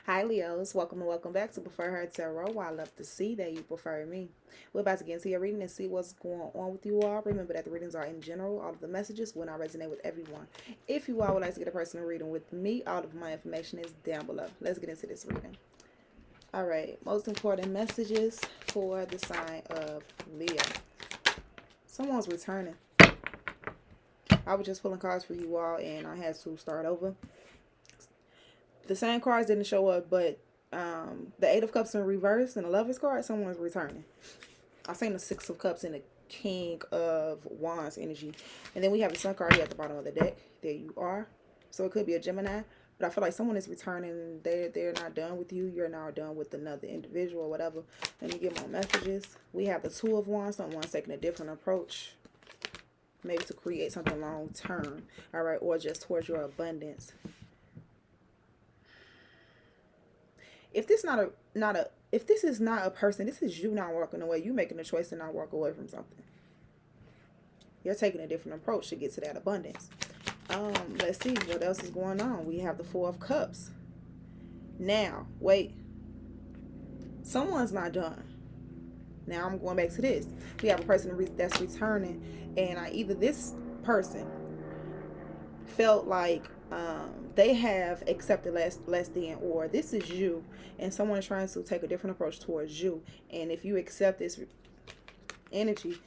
Hi Leos, welcome and welcome back to Preferher Tarot. Well, I love to see that you prefer me. We're about to get into your reading and see what's going on with you all. Remember that the readings are in general. All of the messages will not resonate with everyone. If you all would like to get a personal reading with me, all of my information is down below. Let's get into this reading. Alright, most important messages for the sign of Leo. Someone's returning. I was just pulling cards for you all and I had to start over. The same cards didn't show up, but the Eight of Cups in reverse and the Lover's card, someone's returning. I seen the Six of Cups and the King of Wands energy. And then we have the Sun card here at the bottom of the deck. There you are. So it could be a Gemini. But I feel like someone is returning. They're not done with you. You're now done with another individual or whatever. Let me get more messages. We have the Two of Wands. Someone's taking a different approach. Maybe to create something long term. Alright, or just towards your abundance. If this if this is not a person, this is you not walking away. You making a choice to not walk away from something. You're taking a different approach to get to that abundance. Let's see what else is going on. We have the Four of Cups. Now, wait. Someone's not done. Now I'm going back to this. We have a person that's returning, and either this person felt like they have accepted less than, or this is you and someone is trying to take a different approach towards you, and if you accept this energy,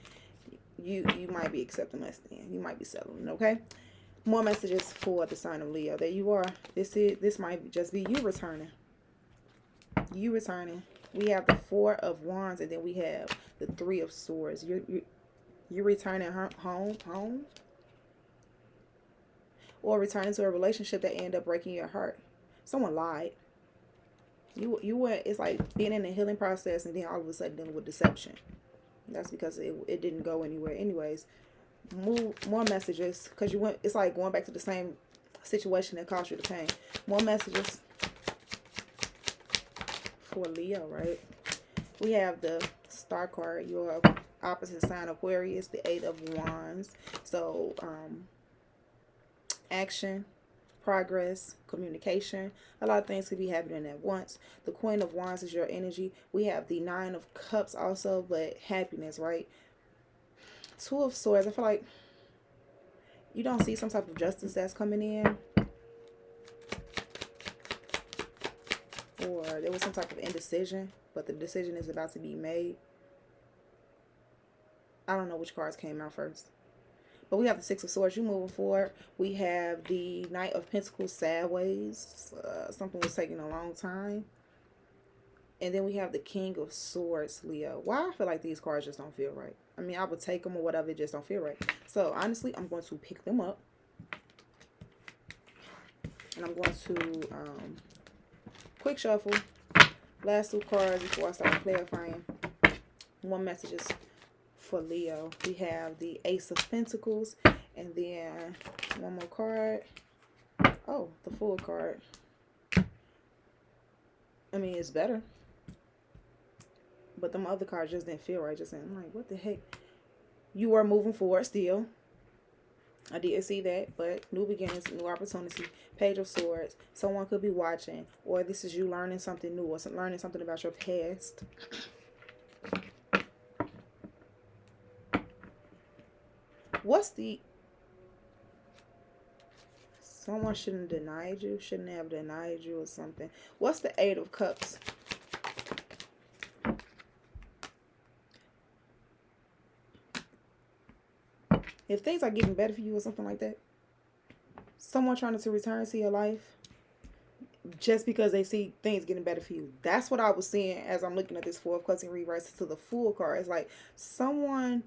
you might be accepting less than. You might be settling. Okay, more messages for the sign of Leo. There you are. This might just be you returning. We have the Four of Wands, and then we have the Three of Swords. You're returning home, or returning to a relationship that ended up breaking your heart. Someone lied. You were, it's like being in a healing process and then all of a sudden dealing with deception. That's because it didn't go anywhere anyways. More messages, because it's like going back to the same situation that caused you the pain. More messages for Leo, right? We have the Star card, your opposite sign, Aquarius, the Eight of Wands. So action, progress, communication. A lot of things could be happening at once. The Queen of Wands is your energy. We have the Nine of Cups also, but happiness, right? Two of Swords. I feel like you don't see some type of justice that's coming in, or there was some type of indecision, but the decision is about to be made. I don't know which cards came out first. But we have the Six of Swords. You moving forward. We have the Knight of Pentacles sideways. Something was taking a long time. And then we have the King of Swords, Leo. Why I feel like these cards just don't feel right. I mean, I would take them or whatever. It just don't feel right. So, honestly, I'm going to pick them up. And I'm going to quick shuffle. Last two cards before I start clarifying. One message is for Leo. We have the Ace of Pentacles, and then one more card. Oh, the Fool card. I mean, it's better, but them other cards just didn't feel right. I'm like, what the heck? You are moving forward still. I did see that, but new beginnings, new opportunity. Page of Swords. Someone could be watching, or this is you learning something new, or learning something about your past. What's the... Someone shouldn't have denied you. Shouldn't have denied you or something. What's the Eight of Cups? If things are getting better for you or something like that. Someone trying to return to your life just because they see things getting better for you. That's what I was seeing as I'm looking at this Four of Cups in reverse to the Fool card. It's like something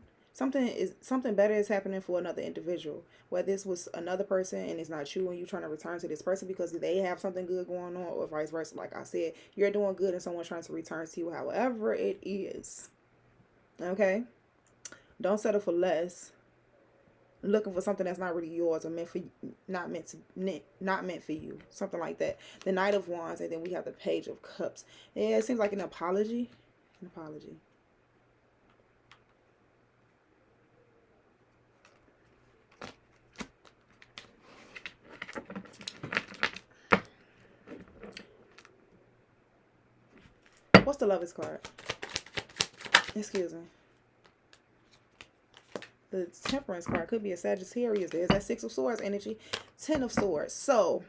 better is happening for another individual. Whether this was another person and it's not you and you're trying to return to this person because they have something good going on, or vice versa. Like I said, you're doing good and someone's trying to return to you, however it is. Okay? Don't settle for less. Looking for something that's not really yours, or not meant for you, something like that. The Knight of Wands, and then we have the Page of Cups. Yeah, it seems like an apology. What's the Lovers card? Excuse me. The Temperance card could be a Sagittarius. There's that Six of Swords energy. 10 of Swords. So,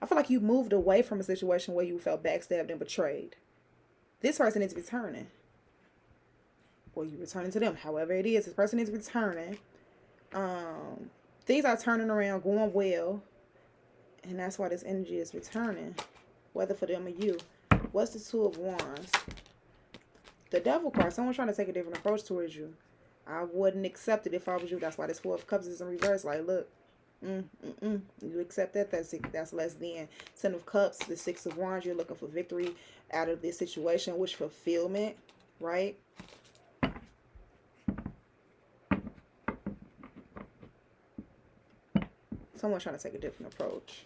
I feel like you moved away from a situation where you felt backstabbed and betrayed. This person is returning. Or you returning to them. However it is, this person is returning. Things are turning around, going well. And that's why this energy is returning. Whether for them or you. What's the Two of Wands? The Devil card. Someone's trying to take a different approach towards you. I wouldn't accept it if I was you. That's why this Four of Cups is in reverse. Like, look. You accept that? That's less than. 10 of Cups. The Six of Wands. You're looking for victory out of this situation. Which fulfillment. Right? Someone's trying to take a different approach.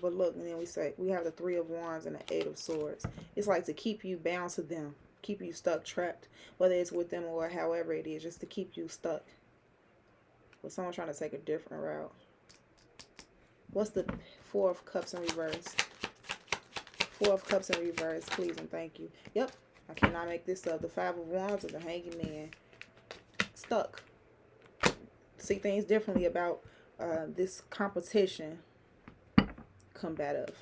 But look, and then we have the Three of Wands and the Eight of Swords. It's like to keep you bound to them. Keep you stuck, trapped. Whether it's with them or however it is. Just to keep you stuck. But someone's trying to take a different route. What's the Four of Cups in reverse? Four of Cups in reverse. Please and thank you. Yep. I cannot make this up. The Five of Wands or the Hanging Man. Stuck. See things differently about this competition. Combative.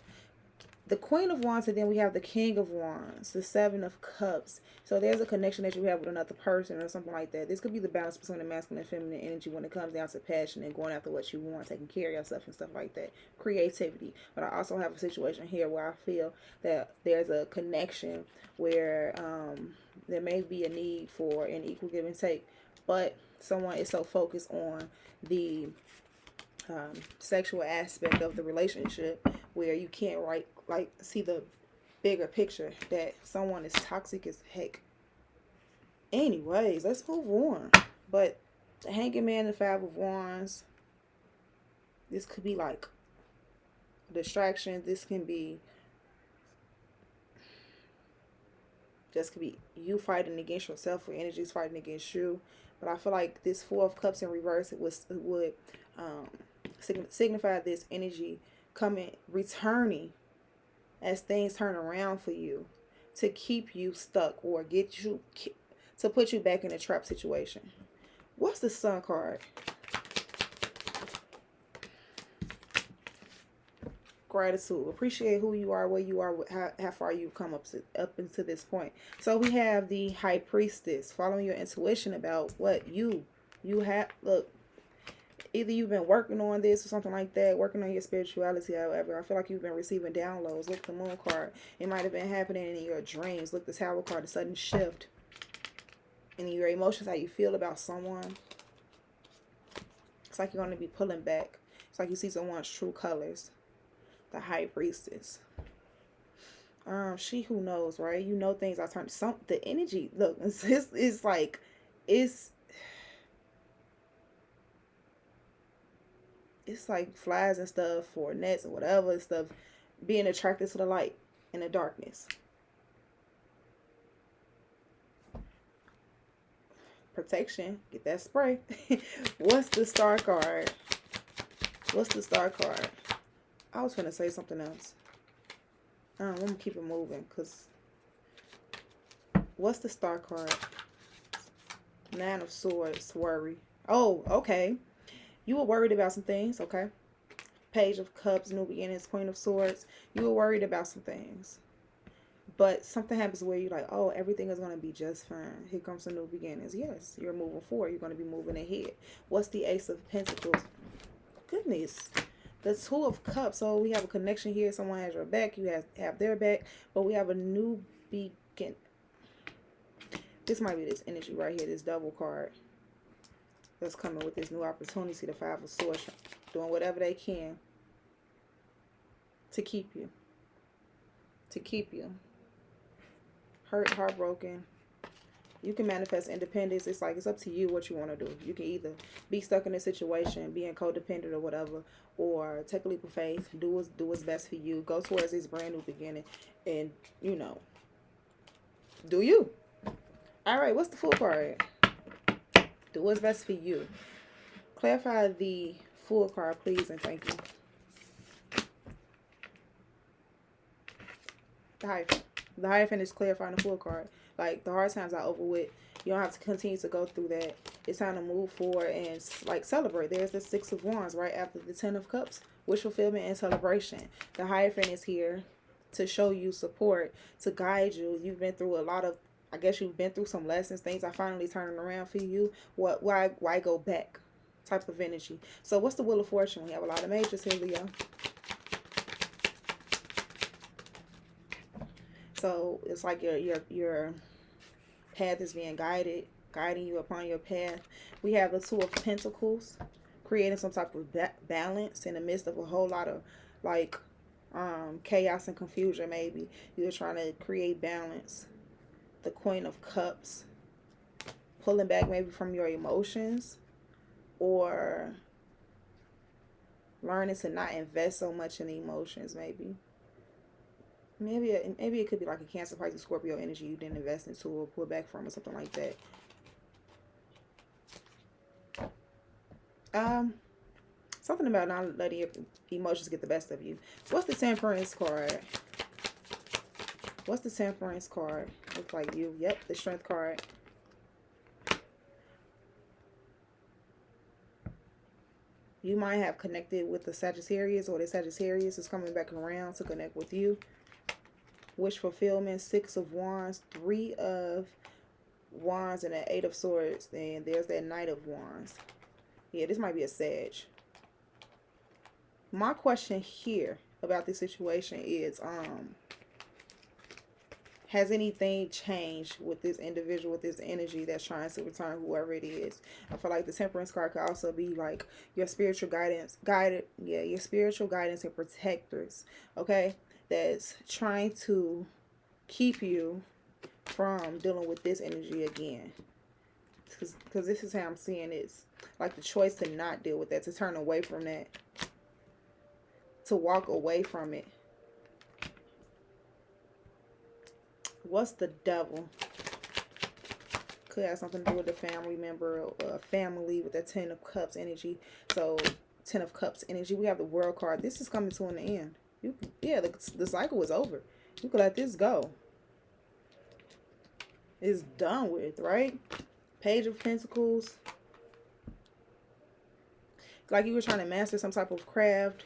The Queen of Wands, and then we have the King of Wands, the Seven of Cups. So there's a connection that you have with another person or something like that. This could be the balance between the masculine and feminine energy when it comes down to passion and going after what you want, taking care of yourself and stuff like that. Creativity. But I also have a situation here where I feel that there's a connection where there may be a need for an equal give and take, but someone is so focused on the sexual aspect of the relationship where you can't see the bigger picture, that someone is toxic as heck. Anyways, let's move on. But the Hanging Man, the Five of Wands, this could be like a distraction. This can be you fighting against yourself, or energies fighting against you. But I feel like this Four of Cups in reverse would signify this energy returning as things turn around for you to keep you stuck or to put you back in a trap situation. What's the Sun card? Gratitude. Appreciate who you are, where you are, how far you've come up into this point. So we have the High Priestess, following your intuition about what you have. Look, either you've been working on this or something like that, working on your spirituality, however. I feel like you've been receiving downloads. Look, the Moon card. It might have been happening in your dreams. Look, the Tower card, a sudden shift in your emotions, how you feel about someone. It's like you're going to be pulling back. It's like you see someone's true colors. The High Priestess. She who knows, right? You know things are turning. The energy, look, it's like, it's like flies and stuff, or nets or whatever and stuff, being attracted to the light in the darkness. Protection. Get that spray. What's the Star card? What's the Star card? I was going to say something else. I'm going to keep it moving, because what's the Star card? Nine of Swords. Worry. Oh, okay. You were worried about some things, okay? Page of Cups, New Beginnings, Queen of Swords. You were worried about some things. But something happens where you're like, oh, everything is going to be just fine. Here comes some new beginnings. Yes, you're moving forward. You're going to be moving ahead. What's the Ace of Pentacles? Goodness. The Two of Cups. So we have a connection here. Someone has your back. You have their back. But we have a new begin. This might be this energy right here. This double card. That's coming with this new opportunity. The Five of Swords. Doing whatever they can to keep you. To keep you. Hurt, heartbroken. You can manifest independence. It's like, it's up to you what you want to do. You can either be stuck in a situation, being codependent or whatever, or take a leap of faith, do what's best for you, go towards this brand new beginning, and, you know, do you. All right, what's the Fool card? Do what's best for you. Clarify the Fool card, please, and thank you. The Hierophant. The Hierophant is clarifying the Fool card. Like, the hard times are over with. You don't have to continue to go through that. It's time to move forward and, like, celebrate. There's the Six of Wands right after the Ten of Cups. Wish fulfillment and celebration. The Hierophant is here to show you support, to guide you. You've been through a lot of, I guess you've been through some lessons. Things are finally turning around for you. Why go back? Type of energy. So what's the Wheel of Fortune? We have a lot of majors here, Leo. So it's like your path is being guiding you upon your path. We have the Two of Pentacles, creating some type of balance in the midst of a whole lot of, like, chaos and confusion. Maybe you're trying to create balance. The Queen of Cups, pulling back maybe from your emotions, or learning to not invest so much in the emotions. Maybe it could be like a Cancer, Pisces, Scorpio energy you didn't invest into or pull back from, or something like that. Something about not letting your emotions get the best of you. What's the Temperance card? What's the Temperance card? Looks like you. Yep, the Strength card. You might have connected with the Sagittarius, or the Sagittarius is coming back around to connect with you. Wish fulfillment, Six of Wands, Three of Wands, and an Eight of Swords. And there's that Knight of Wands. Yeah, this might be a Sag. My question here about this situation is, has anything changed with this individual, with this energy that's trying to return, whoever it is? I feel like the Temperance card could also be like your spiritual guidance, your spiritual guidance and protectors, okay? That's trying to keep you from dealing with this energy again. Because this is how I'm seeing it. Like the choice to not deal with that, to turn away from that, to walk away from it. What's the Devil? Could have something to do with a family member, or family, with that Ten of Cups energy. So, Ten of Cups energy. We have the World card. This is coming to an end. The cycle is over. You could let this go. It's done with, right? Page of Pentacles. Like you were trying to master some type of craft.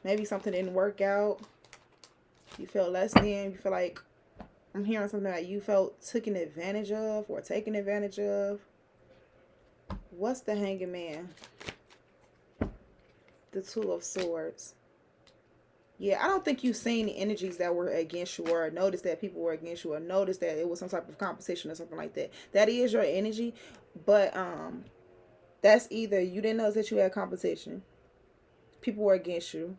Maybe something didn't work out. You feel less than. You feel like, I'm hearing something that you felt taken advantage of, or taken advantage of. What's the Hanged Man? The Two of Swords. Yeah, I don't think you've seen the energies that were against you, or noticed that people were against you, or noticed that it was some type of competition or something like that. That is your energy, but that's either you didn't notice that you had competition, people were against you,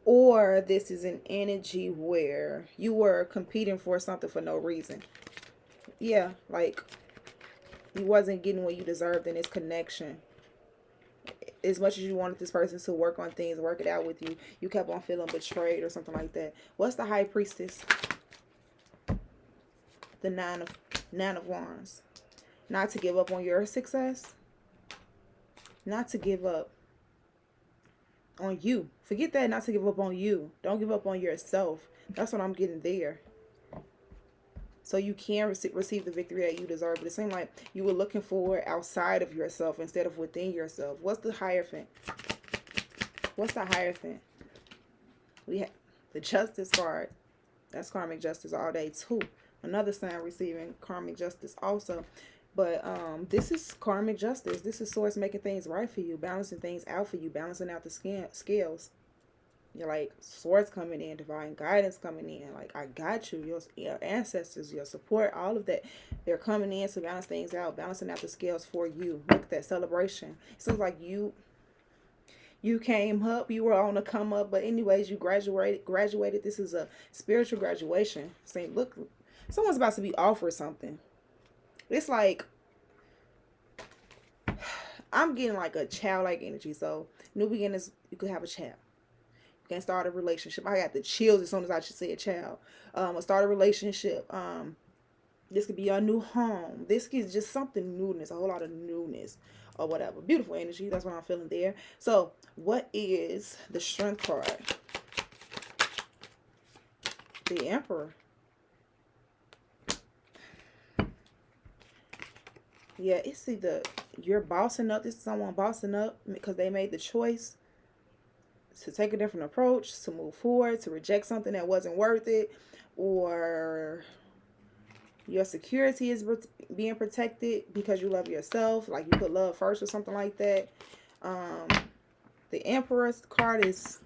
or this is an energy where you were competing for something for no reason. Yeah, like you wasn't getting what you deserved in this connection. As much as you wanted this person to work on things, work it out with you, you kept on feeling betrayed or something like that. What's the High Priestess? The Nine of Wands. Not to give up on your success. Not to give up on you. Forget that, not to give up on you. Don't give up on yourself. That's what I'm getting there. So you can receive the victory that you deserve. But it seemed like you were looking for outside of yourself instead of within yourself. What's the Hierophant? What's the Hierophant? We have the Justice card. That's karmic justice all day too. Another sign receiving karmic justice also. But this is karmic justice. This is Source making things right for you, balancing things out for you, balancing out the scales. You're like, Swords coming in, divine guidance coming in. Like, I got you. Your ancestors, your support, all of that. They're coming in to balance things out, balancing out the scales for you. Look at that celebration. It seems like you came up, you were on a come up, but anyways, you graduated. This is a spiritual graduation. Saying, look, someone's about to be offered something. It's like, I'm getting like a childlike energy. So, new beginnings, you could have a child. You can start a relationship. I got the chills as soon as I should say a child. Start a relationship. This could be your new home. This is just something newness, a whole lot of newness or whatever. Beautiful energy. That's what I'm feeling there. So, what is the Strength card? The Emperor. Yeah, it's either you're bossing up. This is someone bossing up because they made the choice to take a different approach, to move forward, to reject something that wasn't worth it, or your security is being protected because you love yourself, like you put love first or something like that. The Emperor's card is,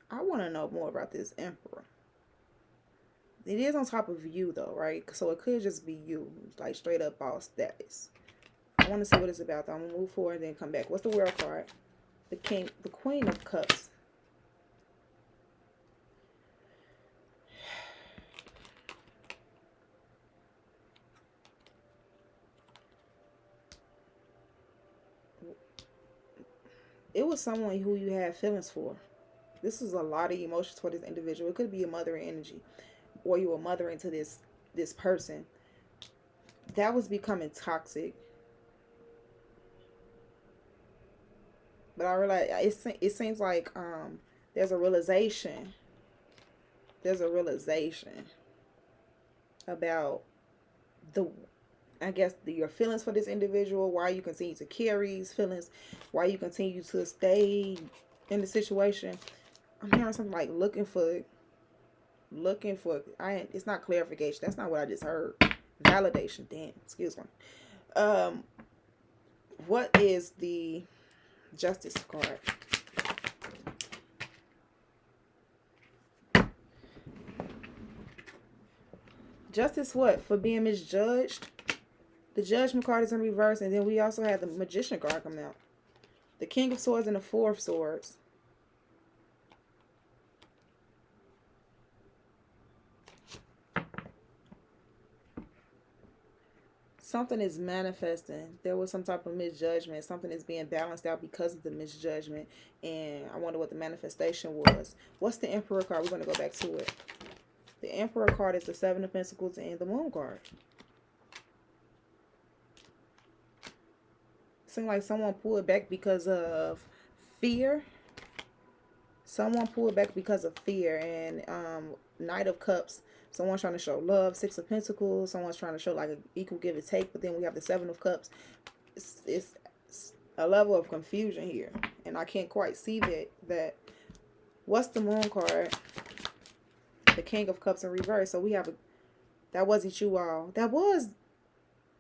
I want to know more about this Emperor. It is on top of you though, right? So it could just be you, like straight up boss status. I want to see what it's about though. I'm gonna move forward and then come back. What's the World card? The King, the Queen of Cups. It was someone who you had feelings for. This is a lot of emotions for this individual. It could be a mothering energy, or you were mothering to this person. That was becoming toxic. But I realize it seems like there's a realization. There's a realization about the, I guess, your feelings for this individual, why you continue to carry these feelings, why you continue to stay in the situation. I'm hearing something like looking for, it's not clarification. That's not what I just heard. Validation. Damn, excuse me. What is the Justice card? Justice what? For being misjudged? The Judgment card is in reverse, and then we also have the Magician card come out. The King of Swords and the Four of Swords. Something is manifesting. There was some type of misjudgment. Something is being balanced out because of the misjudgment. And I wonder what the manifestation was. What's the Emperor card? We're going to go back to it. The Emperor card is the Seven of Pentacles and the Moon card. Seems like someone pulled back because of fear. Someone pulled back because of fear. And Knight of Cups. Someone's trying to show love. Six of Pentacles. Someone's trying to show like an equal give and take. But then we have the Seven of Cups. It's a level of confusion here. And I can't quite see that. What's the Moon card? The King of Cups in reverse. So we have that wasn't you all. That was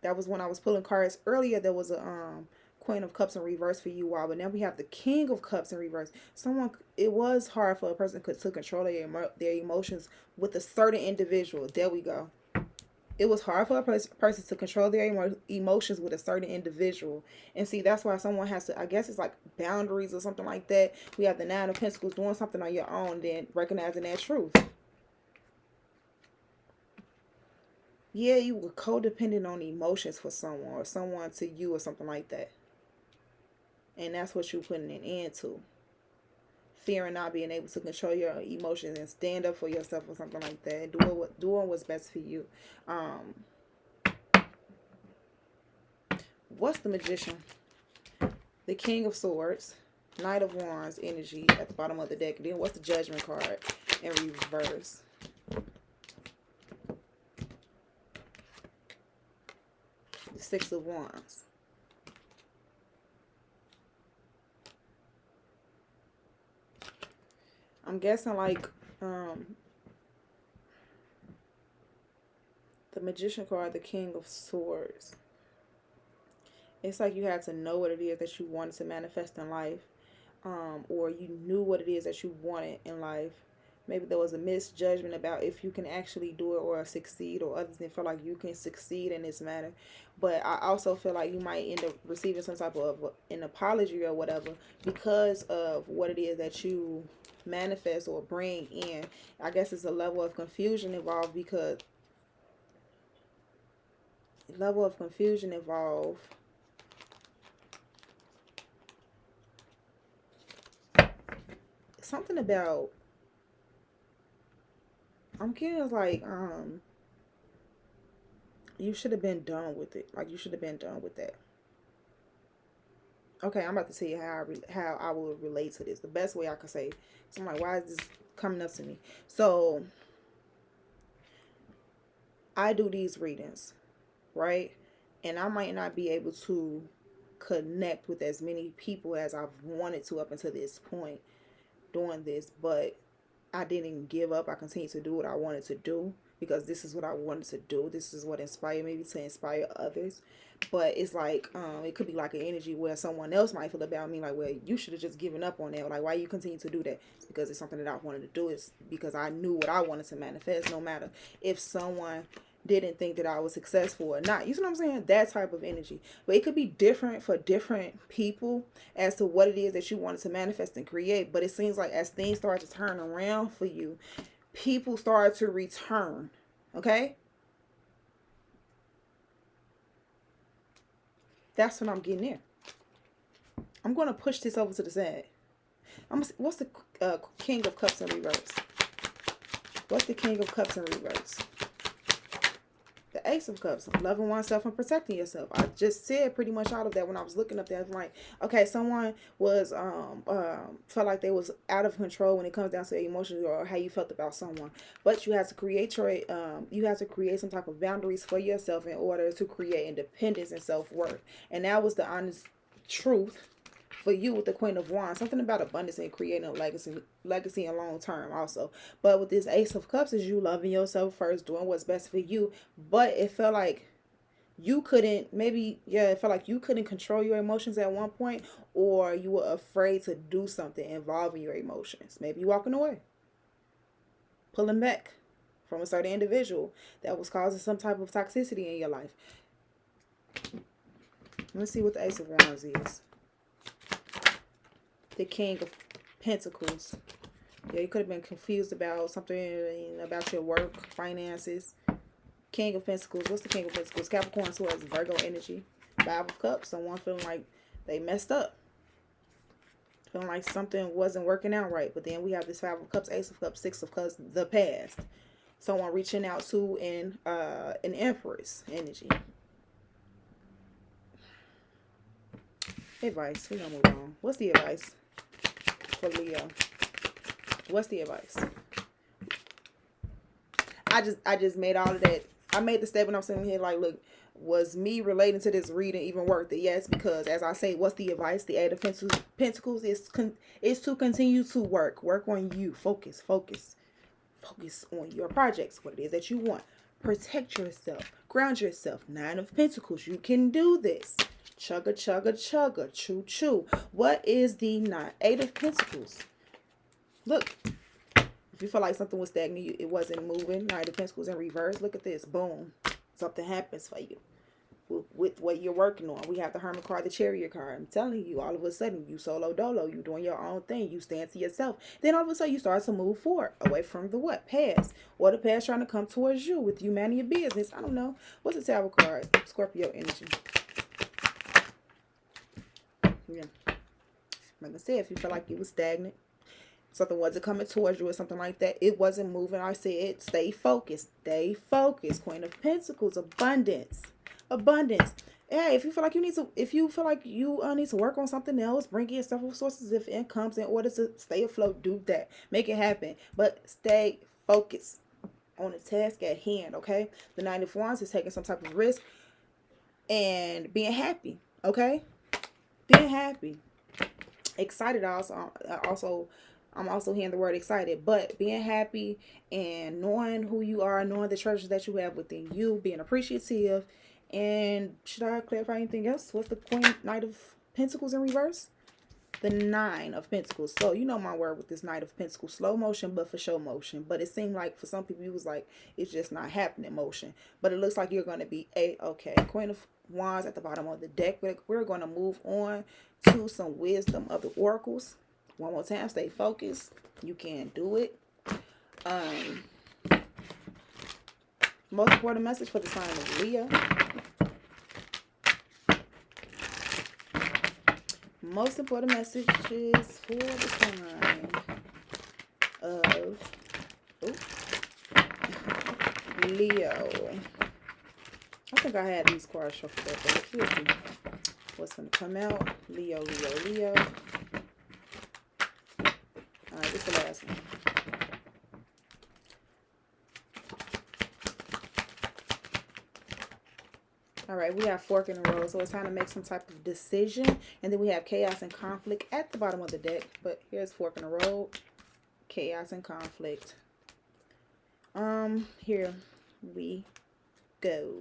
when I was pulling cards earlier. There was a Queen of Cups in reverse for you all, but now we have the King of Cups in reverse. It was hard for a person to control their emotions with a certain individual. There we go. It was hard for a person to control their emotions with a certain individual. And see, that's why someone has to, I guess it's like boundaries or something like that. We have the Nine of Pentacles, doing something on your own, then recognizing that truth. Yeah, you were codependent on emotions for someone or someone to you or something like that. And that's what you're putting an end to. Fearing not being able to control your emotions and stand up for yourself or something like that. Doing what's best for you. What's the Magician? The King of Swords. Knight of Wands energy at the bottom of the deck. Then what's the Judgment card in reverse? The Six of Wands. I'm guessing like the Magician card, the King of Swords. It's like you had to know what it is that you wanted to manifest in life, or you knew what it is that you wanted in life. Maybe there was a misjudgment about if you can actually do it or succeed, or others didn't feel like you can succeed in this matter. But I also feel like you might end up receiving some type of an apology or whatever because of what it is that you manifest or bring in. I guess it's a level of confusion involved because something about, I'm getting like you should have been done with it. Like you should have been done with that. Okay, I'm about to tell you how I will relate to this. The best way I can say. So I'm like, why is this coming up to me? So I do these readings, right? And I might not be able to connect with as many people as I've wanted to up until this point doing this, but I didn't give up. I continued to do what I wanted to do because this is what I wanted to do. This is what inspired me to inspire others. But it's like, it could be like an energy where someone else might feel about me like, well, you should have just given up on that. Like, why you continue to do that? It's because it's something that I wanted to do. It's because I knew what I wanted to manifest, no matter if someone didn't think that I was successful or not. You see what I'm saying? That type of energy. But it could be different for different people as to what it is that you wanted to manifest and create. But it seems like as things start to turn around for you, people start to return. Okay? That's what I'm getting there. I'm going to push this over to the side. What's the King of Cups in reverse? What's the King of Cups in reverse? The Ace of Cups, loving oneself and protecting yourself. I just said pretty much all of that when I was looking up there. I was like, okay, someone was felt like they was out of control when it comes down to emotions or how you felt about someone. But you have to create some type of boundaries for yourself in order to create independence and self-worth. And that was the honest truth for you with the Queen of Wands. Something about abundance and creating a legacy and long term also. But with this Ace of Cups is you loving yourself first, doing what's best for you. But it felt like you couldn't, it felt like you couldn't control your emotions at one point, or you were afraid to do something involving your emotions. Maybe walking away, pulling back from a certain individual that was causing some type of toxicity in your life. Let's see what the Ace of Wands is. The King of Pentacles. Yeah, you could have been confused about something about your work, finances. King of Pentacles. What's the King of Pentacles? Capricorn, who has Virgo energy. Five of Cups. Someone feeling like they messed up. Feeling like something wasn't working out right. But then we have this Five of Cups, Ace of Cups, Six of Cups, the past. Someone reaching out to an Empress energy. Advice. We're gonna move on. What's the advice for Leo? What's the advice? I just made all of that. I made the statement. I'm sitting here like, look, was me relating to this reading even worth it? Yes, because as I say, what's the advice? The Eight of Pentacles is to continue to work on you. Focus on your projects. What it is that you want. Protect yourself. Ground yourself. Nine of Pentacles. You can do this. Chugga, chugga, chugga. Choo, choo. What is the Eight of Pentacles? Look. If you feel like something was stagnant, it wasn't moving. Nine of Pentacles in reverse. Look at this. Boom. Something happens for you with what you're working on. We have the Hermit card, the Chariot card. I'm telling you, all of a sudden, you solo dolo. You doing your own thing. You stand to yourself. Then all of a sudden, you start to move forward away from the what? Past. Or the past trying to come towards you with you manning your business. I don't know. What's the Tarot card? Scorpio energy. Yeah. Like I said, if you feel like you was stagnant, something wasn't coming towards you or something like that, it wasn't moving, I said, stay focused. Stay focused. Queen of Pentacles, abundance. Hey, if you feel like you need to work on something else, bring in several sources of incomes in order to stay afloat, do that. Make it happen. But stay focused on the task at hand, okay? The Nine of Wands is taking some type of risk and being happy, okay? Being happy. Excited I'm also hearing the word excited, but being happy and knowing who you are, knowing the treasures that you have within you, being appreciative. And should I clarify anything else? What's the Knight of Pentacles in reverse? The Nine of Pentacles. So you know my word with this Knight of Pentacles. Slow motion, but for show motion. But it seemed like for some people, it was like, it's just not happening motion. But it looks like you're going to be A-okay. Queen of Wands at the bottom of the deck. We're going to move on to some wisdom of the oracles. One more time, stay focused. You can do it. Most important message for the sign of Leo. Most important messages for the sign of Leo. I think I had these cards shuffled up, but we'll see. What's going to come out? Leo, Leo, Leo. All right, this is the last one. All right, we have fork in the road, so it's time to make some type of decision. And then we have chaos and conflict at the bottom of the deck. But here's fork in the road, chaos and conflict. Here we go.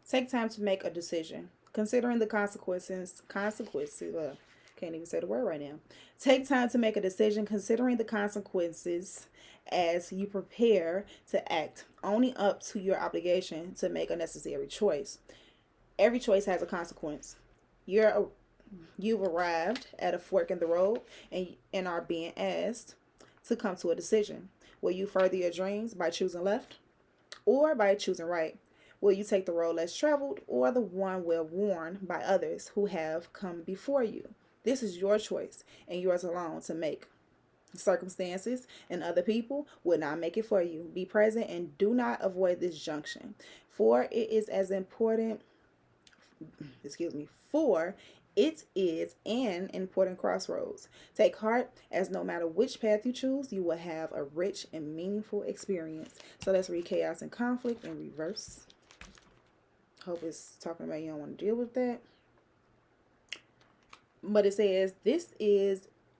Take time to make a decision. Considering the consequences, can't even say the word right now. Take time to make a decision considering the consequences as you prepare to act, owning up to your obligation to make a necessary choice. Every choice has a consequence. You've arrived at a fork in the road and are being asked to come to a decision. Will you further your dreams by choosing left or by choosing right? Will you take the road less traveled or the one well worn by others who have come before you? This is your choice and yours alone to make. Circumstances and other people will not make it for you. Be present and do not avoid this junction. For it is an important crossroads. Take heart, as no matter which path you choose, you will have a rich and meaningful experience. So let's read chaos and conflict in reverse. Hope it's talking about you don't want to deal with that. But it says,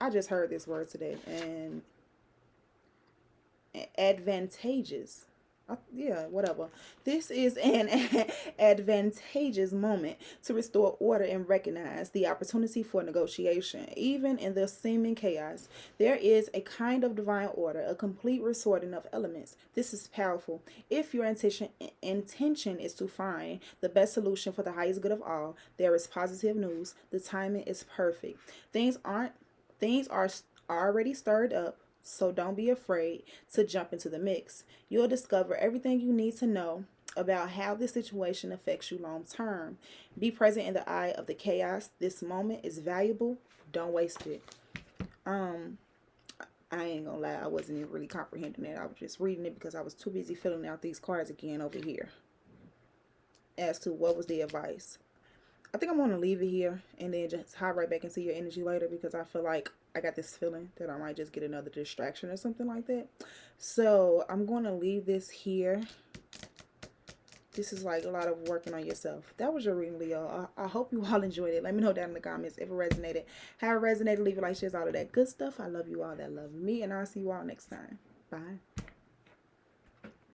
I just heard this word today, and advantageous. Yeah, whatever. This is an advantageous moment to restore order and recognize the opportunity for negotiation. Even in the seeming chaos, there is a kind of divine order, a complete resorting of elements. This is powerful. If your intention is to find the best solution for the highest good of all, there is positive news. The timing is perfect. Things are already stirred up. So don't be afraid to jump into the mix. You'll discover everything you need to know about how this situation affects you long term. Be present in the eye of the chaos. This moment is valuable. Don't waste it. I ain't gonna lie, I wasn't even really comprehending it. I was just reading it because I was too busy filling out these cards again over here as to what was the advice. I think I'm going to leave it here and then just hop right back into your energy later, because I feel like I got this feeling that I might just get another distraction or something like that. So I'm going to leave this here. This is like a lot of working on yourself. That was your reading, Leo. I hope you all enjoyed it. Let me know down in the comments if it resonated. How it resonated, leave a like, shares, all of that good stuff. I love you all that love me, and I'll see you all next time. Bye.